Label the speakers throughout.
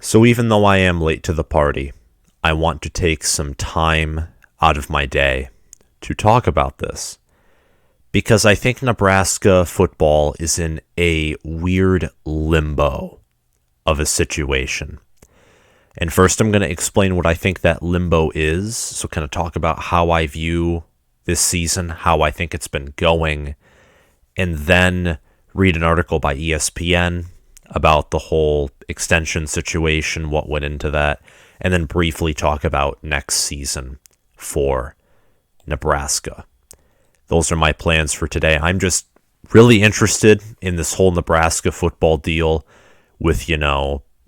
Speaker 1: So even though I am late to the party, I want to take some time out of my day to talk about this because I think Nebraska football is in a weird limbo of a situation. And first, I'm going to explain what I think that limbo is. So, kind of talk about how I view this season, how I think it's been going, and then read an article by ESPN about the whole extension situation, what went into that, and then briefly talk about next season for Nebraska. Those are my plans for today. I'm just really interested in this whole Nebraska football deal with,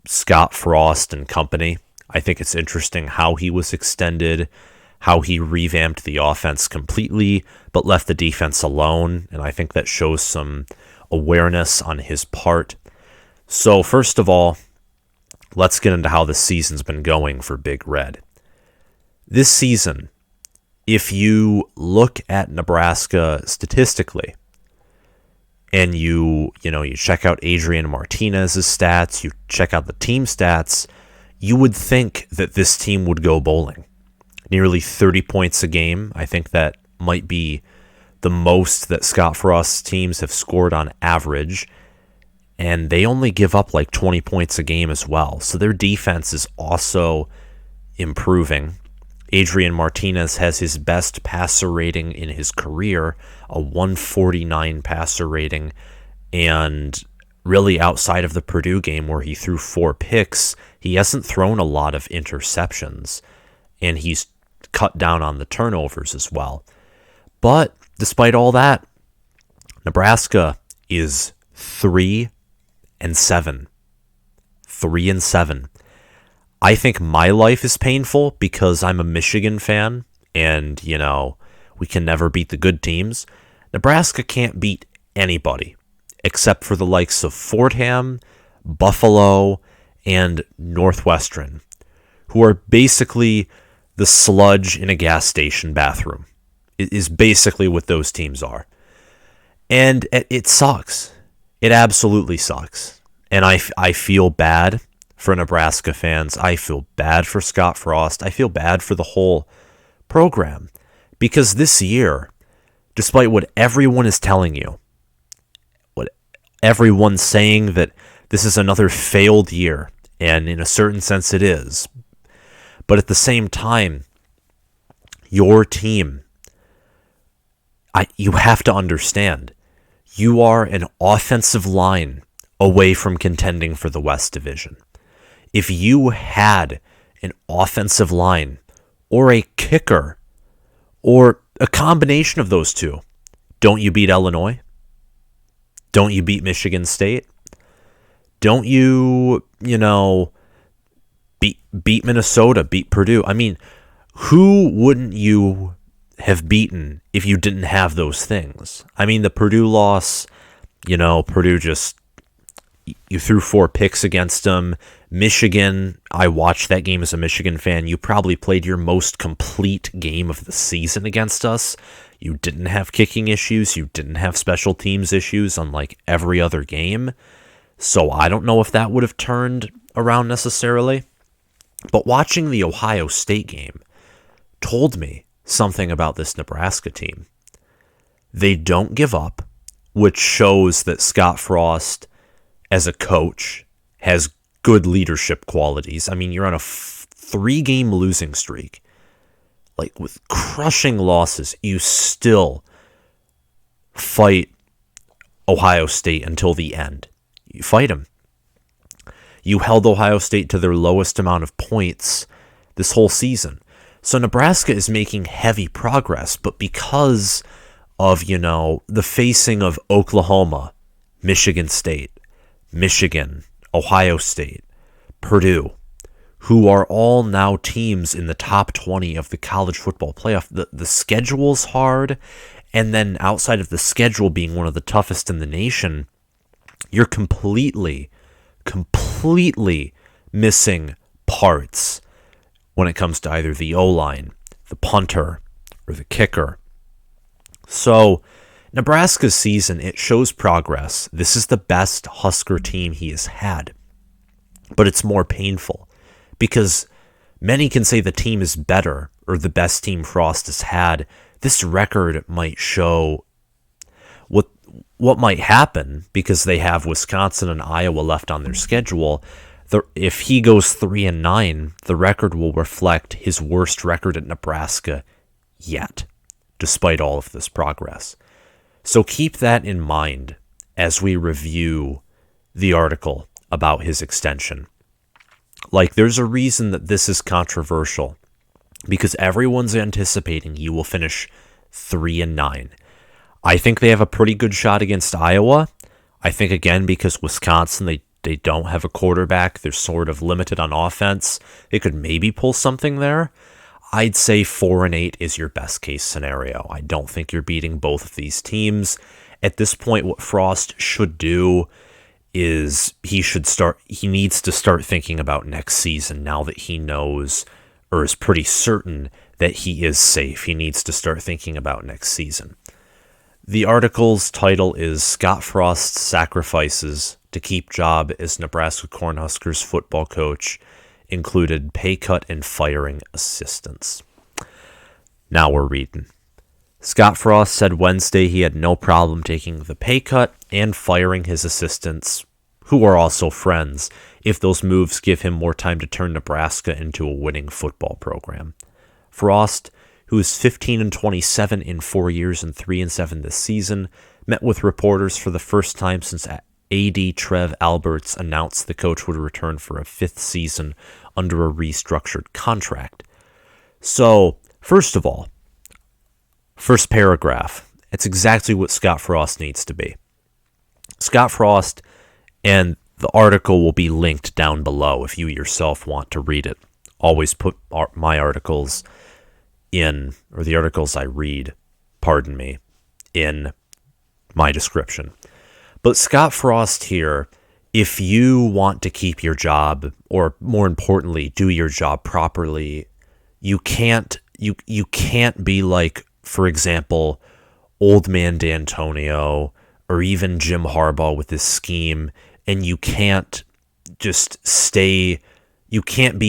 Speaker 1: Scott Frost and company. I think it's interesting how he was extended, how he revamped the offense completely, but left the defense alone. And I think that shows some awareness on his part. So first of all, let's get into how the season's been going for Big Red. This season, if you look at Nebraska statistically, and you check out Adrian Martinez's stats, you check out the team stats, you would think that this team would go bowling. Nearly 30 points a game. I think that might be the most that Scott Frost's teams have scored on average. And they only give up like 20 points a game as well. So their defense is also improving. Adrian Martinez has his best passer rating in his career, a 149 passer rating. And really outside of the Purdue game where he threw 4 picks, he hasn't thrown a lot of interceptions. And he's cut down on the turnovers as well. But despite all that, Nebraska is 3-7. 3-7. I think my life is painful because I'm a Michigan fan and, we can never beat the good teams. Nebraska can't beat anybody except for the likes of Fordham, Buffalo, and Northwestern, who are basically the sludge in a gas station bathroom. It is basically what those teams are. And it sucks. It absolutely sucks. And I feel bad for Nebraska fans. I feel bad for Scott Frost. I feel bad for the whole program. Because this year, despite what everyone is telling you, what everyone's saying that this is another failed year, and in a certain sense it is, but at the same time, your team, you have to understand, you are an offensive line away from contending for the West Division. If you had an offensive line or a kicker or a combination of those two, don't you beat Illinois? Don't you beat Michigan State? Don't you, beat Minnesota, beat Purdue? I mean, who wouldn't you have beaten if you didn't have those things? I mean, the Purdue loss, Purdue just, you threw 4 picks against them. Michigan, I watched that game as a Michigan fan. You probably played your most complete game of the season against us. You didn't have kicking issues. You didn't have special teams issues, unlike every other game. So I don't know if that would have turned around necessarily. But watching the Ohio State game told me something about this Nebraska team. They don't give up, which shows that Scott Frost, as a coach, has good leadership qualities. I mean, you're on a 3-game losing streak. Like, with crushing losses, you still fight Ohio State until the end. You fight them. You held Ohio State to their lowest amount of points this whole season. So Nebraska is making heavy progress, but because of, the facing of Oklahoma, Michigan State, Michigan, Ohio State, Purdue, who are all now teams in the top 20 of the college football playoff. The schedule's hard, and then outside of the schedule being one of the toughest in the nation, you're completely missing parts when it comes to either the O-line, the punter, or the kicker. So Nebraska's season, it shows progress. This is the best Husker team he has had. but it's more painful because many can say the team is better or the best team Frost has had. This record might show what might happen because they have Wisconsin and Iowa left on their schedule. If he goes 3-9, the record will reflect his worst record at Nebraska yet, despite all of this progress. So keep that in mind as we review the article about his extension. Like, there's a reason that this is controversial, because everyone's anticipating he will finish 3-9. I think they have a pretty good shot against Iowa. I think, again, because Wisconsin, they don't have a quarterback. They're sort of limited on offense. They could maybe pull something there. I'd say 4-8 is your best case scenario. I don't think you're beating both of these teams. At this point, what Frost should do is he needs to start thinking about next season now that he knows, or is pretty certain, that he is safe. He needs to start thinking about next season. The article's title is Scott Frost's Sacrifices to Keep Job as Nebraska Cornhuskers Football Coach included pay cut and firing assistants. Now we're reading. Scott Frost said Wednesday he had no problem taking the pay cut and firing his assistants, who are also friends, if those moves give him more time to turn Nebraska into a winning football program. Frost, who is 15-27 in 4 years and 3-7 this season, met with reporters for the first time since AD Trev Alberts announced the coach would return for a 5th season under a restructured contract. So, first of all, first paragraph, it's exactly what Scott Frost needs to be. Scott Frost, and the article will be linked down below if you yourself want to read it. Always put my articles in, or the articles I read, in my description. But Scott Frost here, if you want to keep your job, or more importantly, do your job properly, you can't be like, for example, Old Man D'Antonio or even Jim Harbaugh with this scheme, and you can't be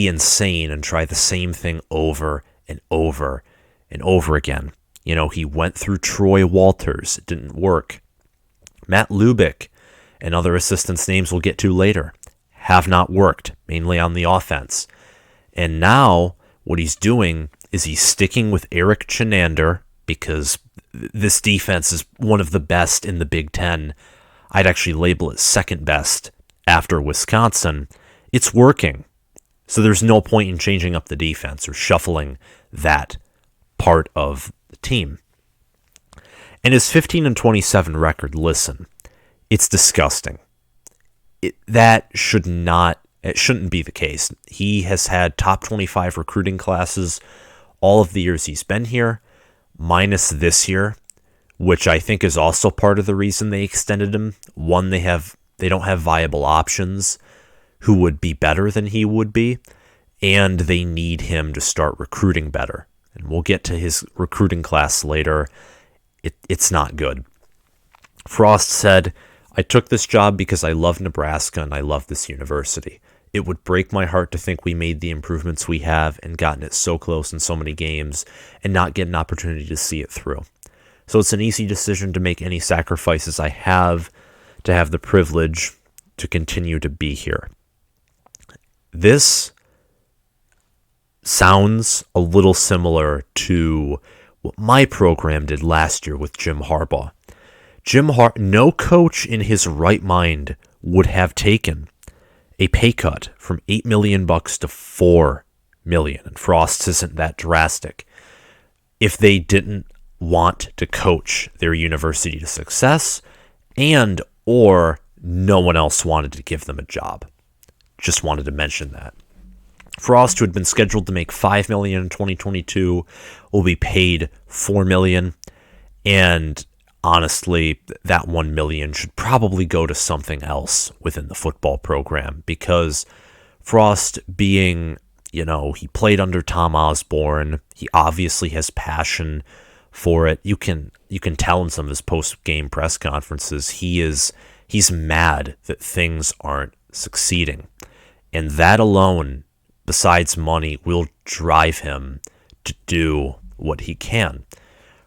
Speaker 1: insane and try the same thing over and over and over again. You know, he went through Troy Walters. It didn't work. Matt Lubick and other assistants' names we'll get to later have not worked, mainly on the offense. And now what he's doing is he's sticking with Eric Chinander because this defense is one of the best in the Big Ten. I'd actually label it second best after Wisconsin. It's working. So there's no point in changing up the defense or shuffling that part of the team. And his 15-27 record, listen, it's disgusting. It shouldn't be the case. He has had top 25 recruiting classes all of the years he's been here, minus this year, which I think is also part of the reason they extended him. One, they don't have viable options who would be better than he would be, and they need him to start recruiting better. And we'll get to his recruiting class later. It's not good. Frost said, I took this job because I love Nebraska and I love this university. It would break my heart to think we made the improvements we have and gotten it so close in so many games and not get an opportunity to see it through. So it's an easy decision to make any sacrifices I have to have the privilege to continue to be here. This sounds a little similar to what my program did last year with Jim Harbaugh. No coach in his right mind would have taken a pay cut from $8 million to $4 million, and Frost isn't that drastic, if they didn't want to coach their university to success and or no one else wanted to give them a job. Just wanted to mention that. Frost, who had been scheduled to make $5 million in 2022, will be paid $4 million, and honestly, that $1 million should probably go to something else within the football program, because Frost being, he played under Tom Osborne, he obviously has passion for it. You can tell in some of his post-game press conferences he's mad that things aren't succeeding. And that alone, besides money, will drive him to do what he can.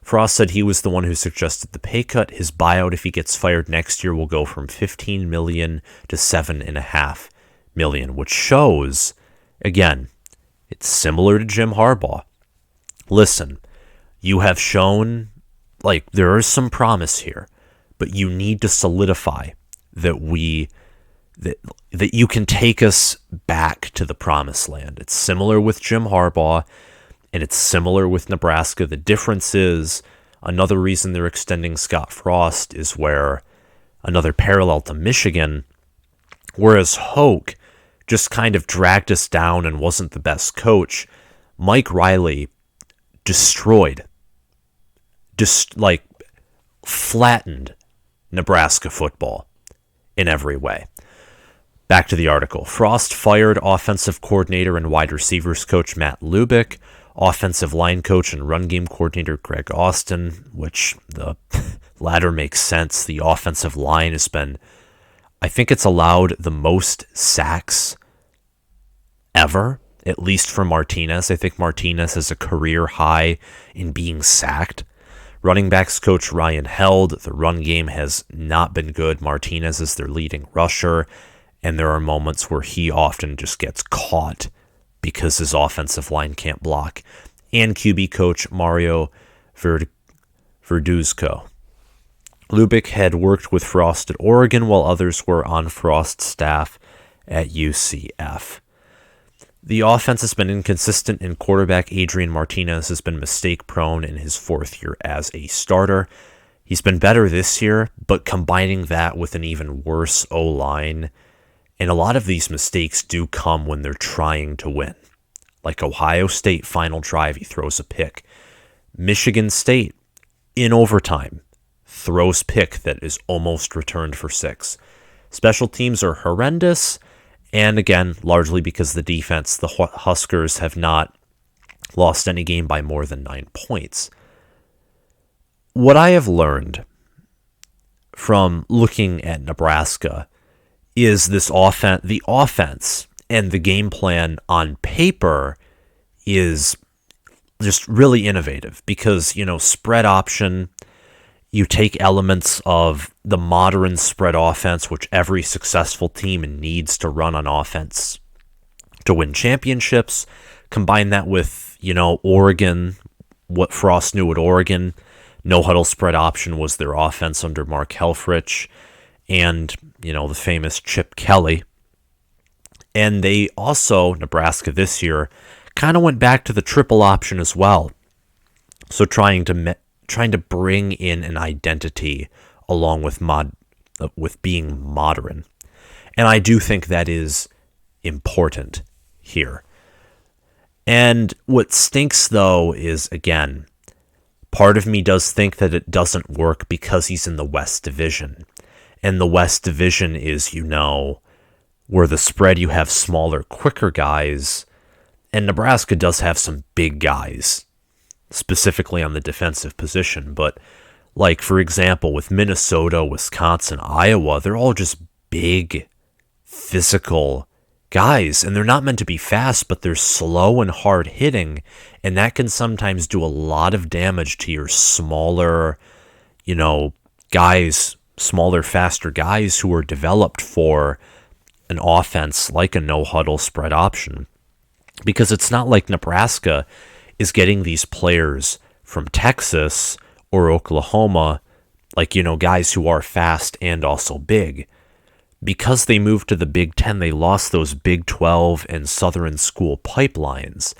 Speaker 1: Frost said he was the one who suggested the pay cut. His buyout, if he gets fired next year, will go from $15 million to $7.5 million, which shows, again, it's similar to Jim Harbaugh. Listen, you have shown, like, there is some promise here, but you need to solidify that that you can take us back to the promised land. It's similar with Jim Harbaugh, and it's similar with Nebraska. The difference is, another reason they're extending Scott Frost is where, another parallel to Michigan, whereas Hoke just kind of dragged us down and wasn't the best coach, Mike Riley destroyed, flattened Nebraska football in every way. Back to the article. Frost fired offensive coordinator and wide receivers coach Matt Lubick, offensive line coach and run game coordinator Greg Austin, which the latter makes sense. The offensive line has been, I think it's allowed the most sacks ever, at least for Martinez. I think Martinez has a career high in being sacked. Running backs coach Ryan Held. The run game has not been good. Martinez is their leading rusher, and there are moments where he often just gets caught because his offensive line can't block. And QB coach Mario Verduzco. Lubick had worked with Frost at Oregon, while others were on Frost's staff at UCF. The offense has been inconsistent, and quarterback Adrian Martinez has been mistake-prone in his fourth year as a starter. He's been better this year, but combining that with an even worse O-line, and a lot of these mistakes do come when they're trying to win. Like Ohio State final drive, he throws a pick. Michigan State, in overtime, throws pick that is almost returned for 6. Special teams are horrendous, and again, largely because the defense, the Huskers have not lost any game by more than 9 points. What I have learned from looking at Nebraska is this the offense and the game plan on paper is just really innovative because, spread option, you take elements of the modern spread offense, which every successful team needs to run on offense to win championships. Combine that with, Oregon, what Frost knew at Oregon. No huddle spread option was their offense under Mark Helfrich and, the famous Chip Kelly. And they also, Nebraska this year, kind of went back to the triple option as well. So trying to bring in an identity along with being modern. And I do think that is important here. And what stinks, though, is, again, part of me does think that it doesn't work because he's in the West Division. And the West Division is, where the spread you have smaller, quicker guys. And Nebraska does have some big guys, specifically on the defensive position. But, like, for example, with Minnesota, Wisconsin, Iowa, they're all just big, physical guys. And they're not meant to be fast, but they're slow and hard hitting. And that can sometimes do a lot of damage to your smaller, guys, smaller, faster guys who are developed for an offense like a no-huddle spread option. Because it's not like Nebraska is getting these players from Texas or Oklahoma, like, guys who are fast and also big. Because they moved to the Big Ten, they lost those Big 12 and Southern school pipelines.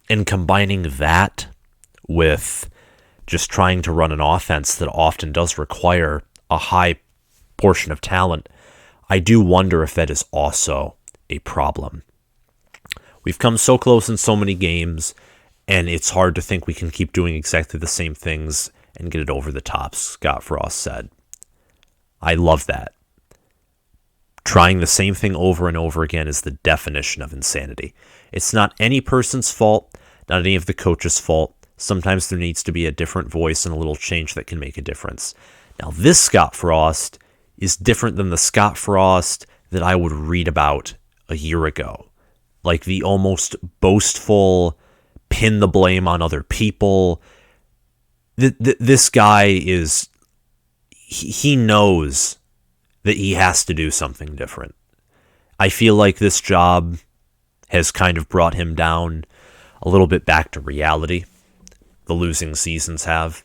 Speaker 1: And combining that with just trying to run an offense that often does require a high portion of talent, I do wonder if that is also a problem. We've come so close in so many games, and it's hard to think we can keep doing exactly the same things and get it over the top, Scott Frost said. I love that. Trying the same thing over and over again is the definition of insanity. It's not any person's fault, not any of the coach's fault. Sometimes there needs to be a different voice and a little change that can make a difference. Now, this Scott Frost is different than the Scott Frost that I would read about a year ago. Like the almost boastful, pin the blame on other people. This guy is, he knows that he has to do something different. I feel like this job has kind of brought him down a little bit back to reality. The losing seasons have.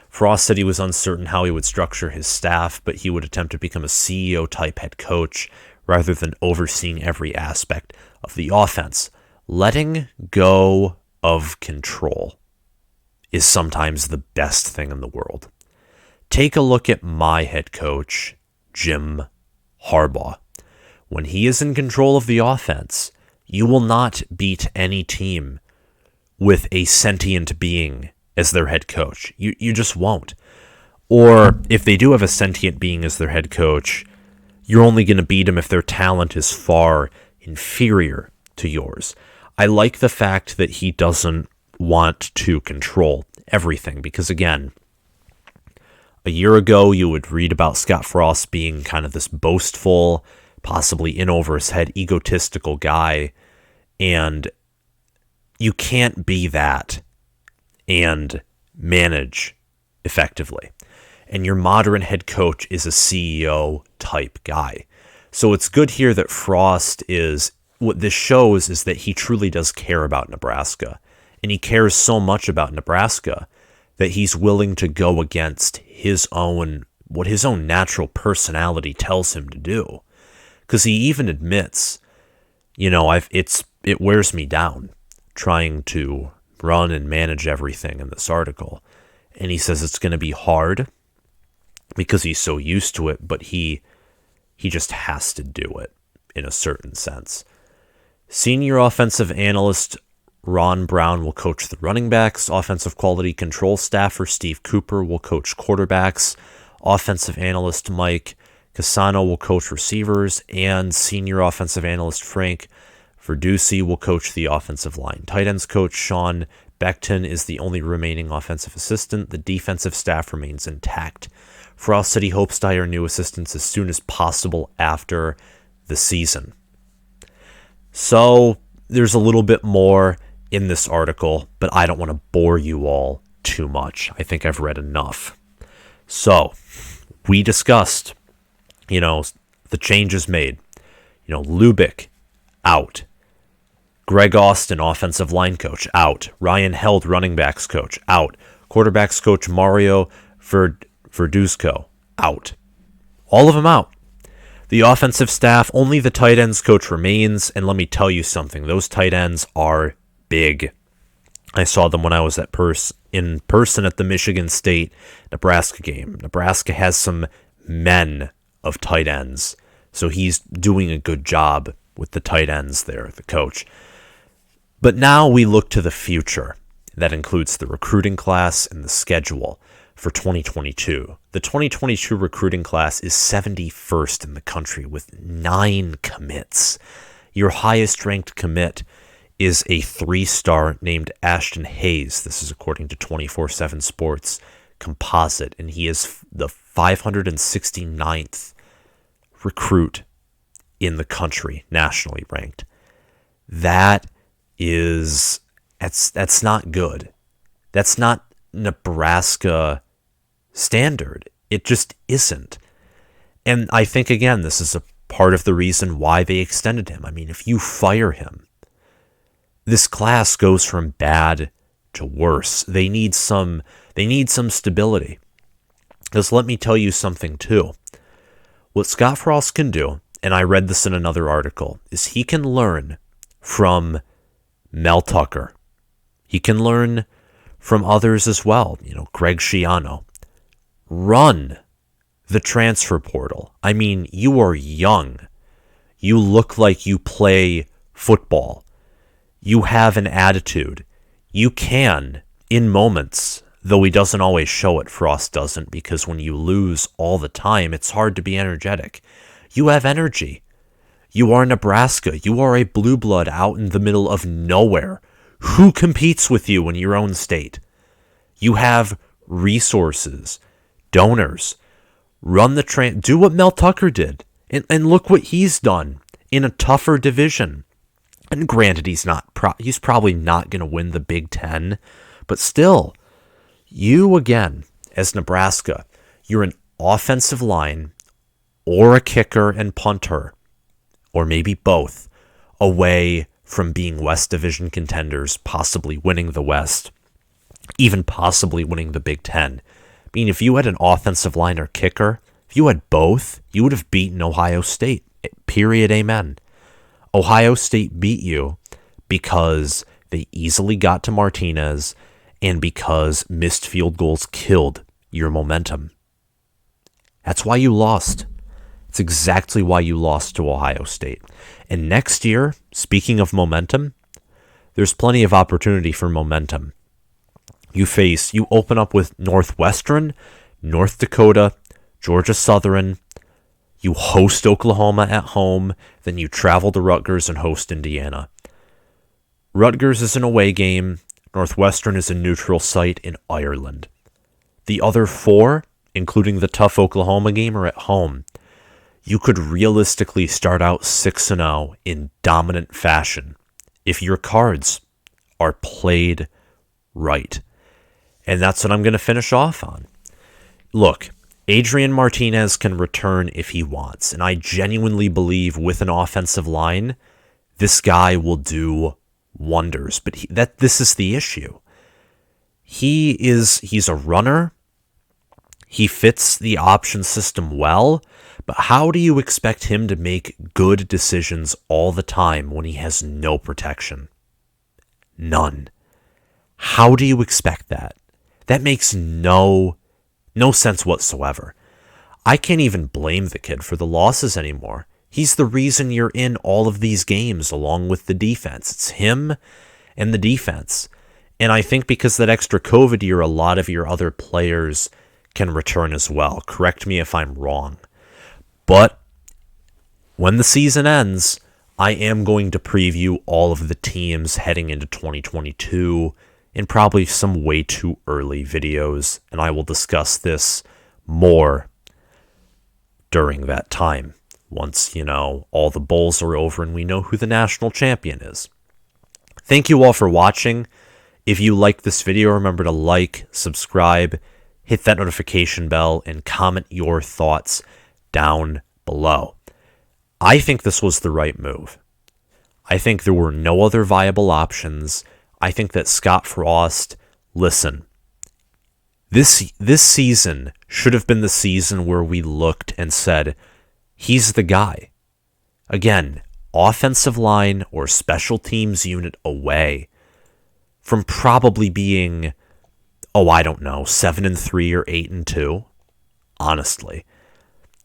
Speaker 1: Frost said he was uncertain how he would structure his staff, but he would attempt to become a CEO-type head coach rather than overseeing every aspect of the offense. Letting go of control is sometimes the best thing in the world. Take a look at my head coach, Jim Harbaugh. When he is in control of the offense, you will not beat any team with a sentient being as their head coach. You just won't. Or if they do have a sentient being as their head coach, you're only going to beat them if their talent is far inferior to yours. I like the fact that he doesn't want to control everything because, again, a year ago you would read about Scott Frost being kind of this boastful, possibly in over his head, egotistical guy, and you can't be that and manage effectively. And your modern head coach is a CEO type guy. So it's good here that Frost is, what this shows is that he truly does care about Nebraska. And he cares so much about Nebraska that he's willing to go against what his own natural personality tells him to do. Because he even admits, it wears me down trying to run and manage everything in this article. And he says it's going to be hard because he's so used to it, but he just has to do it in a certain sense. Senior offensive analyst Ron Brown will coach the running backs. Offensive quality control staffer Steve Cooper will coach quarterbacks. Offensive analyst Mike Cassano will coach receivers. And senior offensive analyst Frank Verducci will coach the offensive line. Tight ends coach Sean Beckton is the only remaining offensive assistant. The defensive staff remains intact. Frost said he hopes to hire new assistants as soon as possible after the season. So there's a little bit more in this article, but I don't want to bore you all too much. I think I've read enough. So we discussed, the changes made. Lubick out. Greg Austin, offensive line coach, out. Ryan Held, running backs coach, out. Quarterbacks coach Mario Verduzco, out. All of them out. The offensive staff, only the tight ends coach remains, and let me tell you something, those tight ends are big. I saw them when I was in person at the Michigan State-Nebraska game. Nebraska has some men of tight ends, so he's doing a good job with the tight ends there, the coach. But now we look to the future. That includes the recruiting class and the schedule for 2022. The 2022 recruiting class is 71st in the country with 9 commits. Your highest ranked commit is a 3-star named Ashton Hayes. This is according to 24/7 Sports Composite, and he is the 569th recruit in the country, nationally ranked. That's not good. That's not Nebraska standard. It just isn't. And I think, again, this is a part of the reason why they extended him. I mean, if you fire him, this class goes from bad to worse. They need some stability. Because let me tell you something too. What Scott Frost can do, and I read this in another article, is he can learn from Mel Tucker. He can learn from others as well. Greg Schiano. Run the transfer portal. I mean, you are young. You look like you play football. You have an attitude. You can, in moments, though he doesn't always show it, Frost doesn't, because when you lose all the time, it's hard to be energetic. You have energy. You are Nebraska. You are a blue blood out in the middle of nowhere. Who competes with you in your own state? You have resources, donors. Run the do what Mel Tucker did, and look what he's done in a tougher division. And granted, he's probably not going to win the Big Ten, but still, you again, as Nebraska, you're an offensive line or a kicker and punter, or maybe both, away from being West Division contenders, possibly winning the West, even possibly winning the Big Ten. I mean, if you had an offensive line or kicker, if you had both, you would have beaten Ohio State. Period. Amen. Ohio State beat you because they easily got to Martinez and because missed field goals killed your momentum. That's why you lost. It's exactly why you lost to Ohio State. And next year, speaking of momentum, there's plenty of opportunity for momentum. You open up with Northwestern, North Dakota, Georgia Southern. You host Oklahoma at home, then you travel to Rutgers and host Indiana. Rutgers is an away game. Northwestern is a neutral site in Ireland. The other 4, including the tough Oklahoma game, are at home. You could realistically start out 6-0 in dominant fashion if your cards are played right. And that's what I'm going to finish off on. Look, Adrian Martinez can return if he wants, and I genuinely believe with an offensive line, this guy will do wonders. But this is the issue. He's a runner. He fits the option system well, but how do you expect him to make good decisions all the time when he has no protection? None. How do you expect that? That makes no sense whatsoever. I can't even blame the kid for the losses anymore. He's the reason you're in all of these games along with the defense. It's him and the defense. And I think because that extra COVID year, a lot of your other players can return as well. Correct me if I'm wrong. But when the season ends, I am going to preview all of the teams heading into 2022 in probably some way too early videos, and I will discuss this more during that time, once, all the bowls are over and we know who the national champion is. Thank you all for watching. If you like this video, remember to like, subscribe, hit that notification bell, and comment your thoughts down below. I think this was the right move. I think there were no other viable options. I think that Scott Frost, listen, this season should have been the season where we looked and said, he's the guy. Again, offensive line or special teams unit away from probably being, 7-3 or 8-2. Honestly,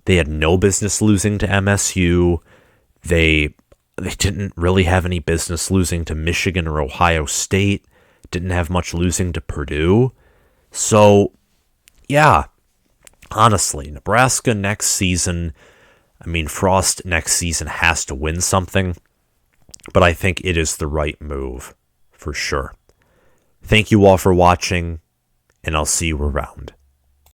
Speaker 1: they had no business losing to MSU. They didn't really have any business losing to Michigan or Ohio State. Didn't have much losing to Purdue. So, yeah, honestly, Nebraska next season, Frost next season has to win something, but I think it is the right move for sure. Thank you all for watching, and I'll see you around.